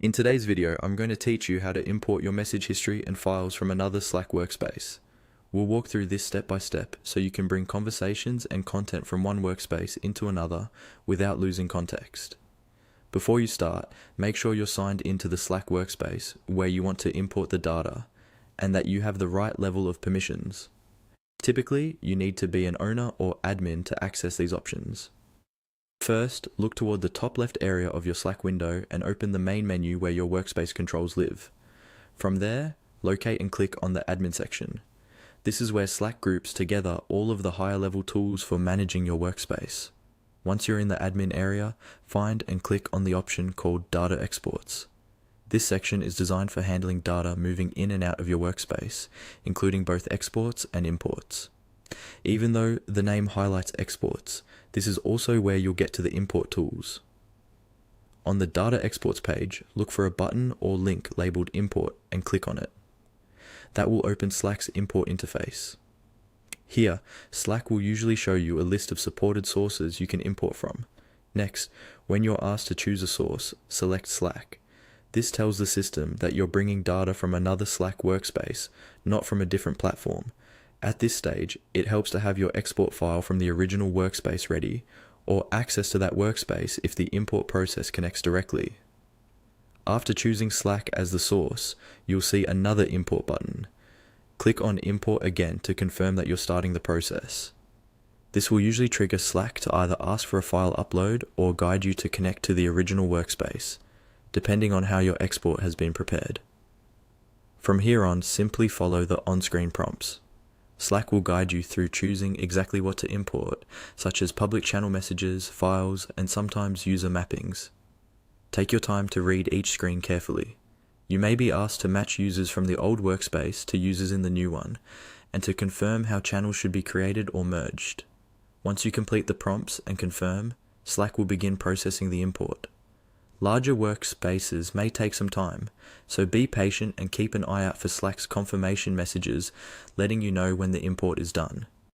In today's video, I'm going to teach you how to import your message history and files from another Slack workspace. We'll walk through this step by step so you can bring conversations and content from one workspace into another without losing context. Before you start, make sure you're signed into the Slack workspace where you want to import the data and that you have the right level of permissions. Typically, you need to be an owner or admin to access these options. First, look toward the top left area of your Slack window and open the main menu where your workspace controls live. From there, locate and click on the admin section. This is where Slack groups together all of the higher level tools for managing your workspace. Once you're in the admin area, find and click on the option called Data Exports. This section is designed for handling data moving in and out of your workspace, including both exports and imports. Even though the name highlights exports, this is also where you'll get to the import tools. On the Data Exports page, look for a button or link labeled Import and click on it. That will open Slack's import interface. Here, Slack will usually show you a list of supported sources you can import from. Next, when you're asked to choose a source, select Slack. This tells the system that you're bringing data from another Slack workspace, not from a different platform. At this stage, it helps to have your export file from the original workspace ready, or access to that workspace if the import process connects directly. After choosing Slack as the source, you'll see another import button. Click on Import again to confirm that you're starting the process. This will usually trigger Slack to either ask for a file upload or guide you to connect to the original workspace, depending on how your export has been prepared. From here on, simply follow the on-screen prompts. Slack will guide you through choosing exactly what to import, such as public channel messages, files, and sometimes user mappings. Take your time to read each screen carefully. You may be asked to match users from the old workspace to users in the new one, and to confirm how channels should be created or merged. Once you complete the prompts and confirm, Slack will begin processing the import. Larger workspaces may take some time, so be patient and keep an eye out for Slack's confirmation messages letting you know when the import is done.